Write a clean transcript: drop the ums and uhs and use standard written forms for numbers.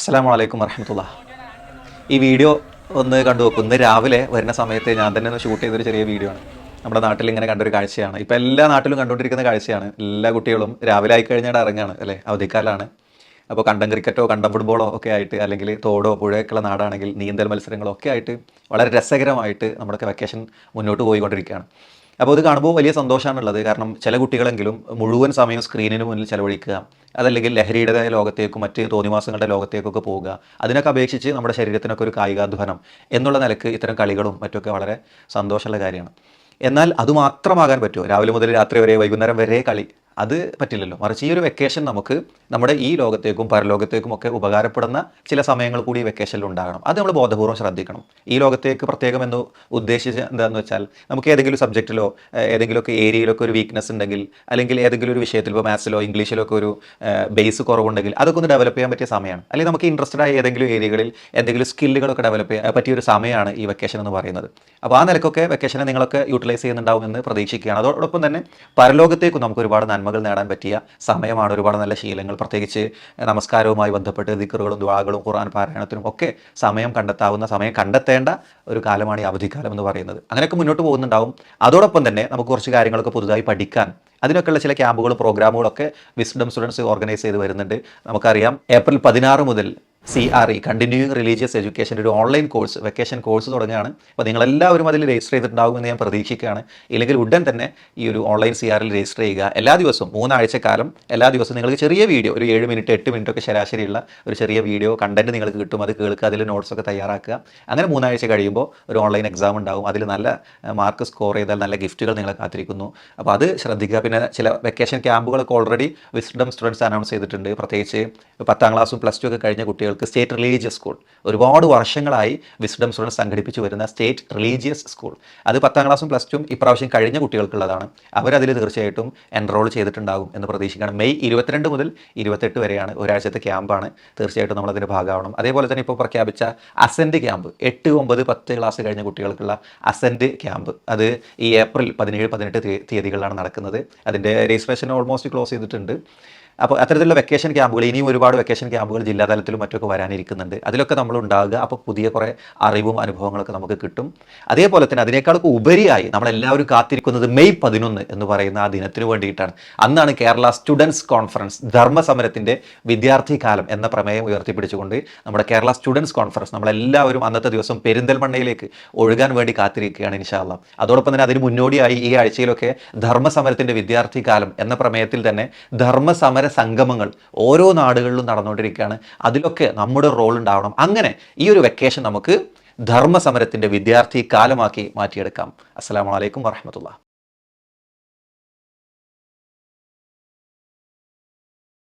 അസ്സലാമു അലൈക്കും വറഹ്മത്തുള്ളാഹി. ഈ വീഡിയോ ഒന്ന് കണ്ടു നോക്കും. ഇന്ന് രാവിലെ വരുന്ന സമയത്ത് ഞാൻ തന്നെ ഒന്ന് ഷൂട്ട് ചെയ്തൊരു ചെറിയ വീഡിയോ ആണ്. നമ്മുടെ നാട്ടിൽ ഇങ്ങനെ കണ്ടൊരു കാഴ്ചയാണ്. ഇപ്പം എല്ലാ നാട്ടിലും കണ്ടുകൊണ്ടിരിക്കുന്ന കാഴ്ചയാണ്. എല്ലാ കുട്ടികളും രാവിലെ ആയിക്കഴിഞ്ഞാൽ ഇറങ്ങുകയാണ് അല്ലേ, അവധിക്കാലമാണ്. അപ്പോൾ കണ്ടം ക്രിക്കറ്റോ കണ്ടം ഫുട്ബോളോ ഒക്കെ ആയിട്ട്, അല്ലെങ്കിൽ തോടോ പുഴയൊക്കെയുള്ള നാടാണെങ്കിൽ നീന്തൽ മത്സരങ്ങളോ ഒക്കെ ആയിട്ട് വളരെ രസകരമായിട്ട് നമ്മുടെ വെക്കേഷൻ മുന്നോട്ട് പോയിക്കൊണ്ടിരിക്കുകയാണ്. അപ്പോൾ ഇത് കാണുമ്പോൾ വലിയ സന്തോഷമാണുള്ളത്. കാരണം ചില കുട്ടികളെങ്കിലും മുഴുവൻ സമയം സ്ക്രീനിന് മുന്നിൽ ചെലവഴിക്കുക, അതല്ലെങ്കിൽ ലഹരിയുടേതായ ലോകത്തേക്കും മറ്റ് തോന്നിവാസങ്ങളുടെ ലോകത്തേക്കൊക്കെ പോവുക, അതിനൊക്കെ അപേക്ഷിച്ച് നമ്മുടെ ശരീരത്തിനൊക്കെ ഒരു കായികാധ്വാനം എന്നുള്ള നിലക്ക് ഇത്തരം കളികളും മറ്റൊക്കെ വളരെ സന്തോഷമുള്ള കാര്യമാണ്. എന്നാൽ അതുമാത്രമാകാൻ പറ്റുമോ? രാവിലെ മുതൽ രാത്രി വരെ വൈകുന്നേരം വരെ കളി, അത് പറ്റില്ലല്ലോ. മറിച്ച് ഈ ഒരു വെക്കേഷൻ നമുക്ക് നമ്മുടെ ഈ ലോകത്തേക്കും പരലോകത്തേക്കും ഒക്കെ ഉപകാരപ്പെടുന്ന ചില സമയങ്ങൾ കൂടി ഈ വെക്കേഷനിൽ ഉണ്ടാകണം. അത് നമ്മൾ ബോധപൂർവ്വം ശ്രദ്ധിക്കണം. ഈ ലോകത്തേക്ക് പ്രത്യേകം എന്ന് ഉദ്ദേശിച്ച് എന്താണെന്ന് വെച്ചാൽ, നമുക്ക് ഏതെങ്കിലും സബ്ജക്റ്റിലോ ഏതെങ്കിലുമൊക്കെ ഏരിയയിലൊക്കെ ഒരു വീക്ക്നെസ് ഉണ്ടെങ്കിൽ, അല്ലെങ്കിൽ ഏതെങ്കിലും ഒരു വിഷയത്തിൽ ഇപ്പോൾ മാത്സിലോ ഇംഗ്ലീഷിലോ ഒക്കെ ഒരു ബേസ് കുറവുണ്ടെങ്കിൽ അതൊക്കെ ഒന്ന് ഡെവലപ്പ് ചെയ്യാൻ പറ്റിയ സമയമാണ്. അല്ലെങ്കിൽ നമുക്ക് ഇൻട്രസ്റ്റഡ് ആയ ഏതെങ്കിലും ഏരിയകളിൽ എന്തെങ്കിലും സ്കില്ലുകളൊക്കെ ഡെവലപ്പ് ചെയ്യാൻ പറ്റിയ ഒരു സമയമാണ് ഈ വെക്കേഷൻ എന്ന് പറയുന്നത്. അപ്പോൾ ആ നിലക്കൊക്കെ വെക്കേഷനെ നിങ്ങളൊക്കെ യൂട്ടിലൈസ് ചെയ്യുന്നുണ്ടാവുമെന്ന് പ്രതീക്ഷിക്കുകയാണ്. അതോടൊപ്പം തന്നെ പരലോകത്തേക്കും നമുക്ക് ഒരുപാട് നന്മകൾ നേടാൻ പറ്റിയ സമയമാണ്. ഒരുപാട് നല്ല ശീലങ്ങൾ, പ്രത്യേകിച്ച് നമസ്കാരവുമായി ബന്ധപ്പെട്ട് ദിക്റുകളും ദുആകളും ഖുർആൻ പാരായണത്തിനും ഒക്കെ സമയം കണ്ടെത്തേണ്ട ഒരു കാലമാണ് ഈ അവധിക്കാലം എന്ന് പറയുന്നത്. അങ്ങനെയൊക്കെ മുന്നോട്ട് പോകുന്നുണ്ടാവും. അതോടൊപ്പം തന്നെ നമുക്ക് കുറച്ച് കാര്യങ്ങളൊക്കെ പുതുതായി പഠിക്കാൻ, അതിനൊക്കെയുള്ള ചില ക്യാമ്പുകളും പ്രോഗ്രാമുകളൊക്കെ വിസ്ഡം സ്റ്റുഡൻസ് ഓർഗനൈസ് ചെയ്ത് വരുന്നുണ്ട്. നമുക്കറിയാം, ഏപ്രിൽ 16 മുതൽ CRE കണ്ടിന്യൂയിങ് റിലീജിയസ് എഡ്യൂക്കേഷൻ്റെ ഒരു ഓൺലൈൻ കോഴ്സ്, വെക്കേഷൻ കോഴ്സ് തുടങ്ങുകയാണ്. അപ്പോൾ നിങ്ങളെല്ലാവരും അതിൽ രജിസ്റ്റർ ചെയ്തിട്ടുണ്ടാകുമെന്ന് ഞാൻ പ്രതീക്ഷിക്കുകയാണ്. ഇല്ലെങ്കിൽ ഉടൻ തന്നെ ഈ ഒരു ഓൺലൈൻ CREൽ രജിസ്റ്റർ ചെയ്യുക. എല്ലാ ദിവസവും 3 ആഴ്ചക്കാലം എല്ലാ ദിവസവും നിങ്ങൾക്ക് ചെറിയ വീഡിയോ, ഒരു 7 മിനിറ്റ് 8 മിനിറ്റ് ഒക്കെ ശരാശരിയുള്ള ഒരു ചെറിയ വീഡിയോ കണ്ടന്റ് നിങ്ങൾക്ക് കിട്ടും. അത് കേൾക്കുക, അതിൽ നോട്ട്സൊക്കെ തയ്യാറാക്കുക. അങ്ങനെ 3 ആഴ്ച കഴിയുമ്പോൾ ഒരു ഓൺലൈൻ എക്സാം ഉണ്ടാകും. അതിൽ നല്ല മാർക്ക് സ്കോർ ചെയ്താൽ നല്ല ഗിഫ്റ്റുകൾ നിങ്ങളെ കാത്തിരിക്കുന്നു. അപ്പോൾ അത് ശ്രദ്ധിക്കുക. പിന്നെ ചില വെക്കേഷൻ ക്യാമ്പുകളൊക്കെ ഓൾറെഡി വിസ്ഡം സ്റ്റുഡൻസ് അനൗൺസ് ചെയ്തിട്ടുണ്ട്. പ്രത്യേകിച്ച് 10ാം ക്ലാസ്സും +2 ഒക്കെ കഴിഞ്ഞ കുട്ടികൾക്ക് സ്റ്റേറ്റ് റിലീജിയസ് സ്കൂൾ, ഒരുപാട് വർഷങ്ങളായി വിസ്ഡം സ്റ്റുഡൻസ് സംഘടിപ്പിച്ച് വരുന്ന സ്റ്റേറ്റ് റിലീജിയസ് സ്കൂൾ, അത് 10ാം ക്ലാസ്സും +2 ഇപ്രാവശ്യം കഴിഞ്ഞ കുട്ടികൾക്കുള്ളതാണ്. അവരതിൽ തീർച്ചയായിട്ടും എൻറോൾ ചെയ്തിട്ടുണ്ടാകും എന്ന് പ്രതീക്ഷിക്കുകയാണ്. മെയ് 22 മുതൽ 28 വരെയാണ്, ഒരാഴ്ചത്തെ ക്യാമ്പാണ്. തീർച്ചയായിട്ടും നമ്മളതിൻ്റെ ഭാഗമാവണം. അതേപോലെ തന്നെ ഇപ്പോൾ പ്രഖ്യാപിച്ച അസെൻഡ് ക്യാമ്പ്, 8, 9, 10 ക്ലാസ് കഴിഞ്ഞ കുട്ടികൾക്കുള്ള അസെൻഡ് ക്യാമ്പ്, അത് ഈ ഏപ്രിൽ 17, 18 തീയതികളിലാണ് നടക്കുന്നത്. അതിൻ്റെ രജിസ്ട്രേഷൻ ഓൾമോസ്റ്റ് ക്ലോസ് ചെയ്തിട്ടുണ്ട്. അപ്പോൾ അത്തരത്തിലുള്ള വെക്കേഷൻ ക്യാമ്പുകൾ, ഇനിയും ഒരുപാട് വെക്കേഷൻ ക്യാമ്പുകൾ ജില്ലാതലത്തിലും മറ്റൊക്കെ വരാനിരിക്കുന്നുണ്ട്. അതിലൊക്കെ നമ്മൾ ഉണ്ടാകുക. അപ്പോൾ പുതിയ കുറേ അറിവും അനുഭവങ്ങളൊക്കെ നമുക്ക് കിട്ടും. അതേപോലെ തന്നെ അതിനേക്കാളൊക്കെ ഉപരിയായി നമ്മളെല്ലാവരും കാത്തിരിക്കുന്നത് മെയ് 11 എന്ന് പറയുന്ന ആ ദിനത്തിന് വേണ്ടിയിട്ടാണ്. അന്നാണ് കേരള സ്റ്റുഡൻസ് കോൺഫറൻസ്, ധർമ്മസമരത്തിൻ്റെ വിദ്യാർത്ഥി കാലം എന്ന പ്രമേയം ഉയർത്തിപ്പിടിച്ചുകൊണ്ട് നമ്മുടെ കേരള സ്റ്റുഡൻസ് കോൺഫറൻസ് നമ്മളെല്ലാവരും അന്നത്തെ ദിവസം പെരിന്തൽമണ്ണയിലേക്ക് ഒഴുകാൻ വേണ്ടി കാത്തിരിക്കുകയാണ് ഇൻഷാ അല്ലാഹ്. അതോടൊപ്പം തന്നെ അതിന് മുന്നോടിയായി ഈ ആഴ്ചയിലൊക്കെ ധർമ്മസമരത്തിൻ്റെ വിദ്യാർത്ഥി കാലം എന്ന പ്രമേയത്തിൽ തന്നെ ധർമ്മസമര സംഗമങ്ങൾ ഓരോ നാടുകളിലും നടന്നുകൊണ്ടിരിക്കുകയാണ്. അതിലൊക്കെ നമ്മുടെ റോൾ ഉണ്ടാവണം. അങ്ങനെ ഈ ഒരു വെക്കേഷൻ നമുക്ക് ധർമ്മസമരത്തിൻ്റെ വിദ്യാർത്ഥി കാലമാക്കി മാറ്റിയെടുക്കാം. അസ്സലാമു അലൈക്കും വറഹ്മത്തുള്ളാഹി.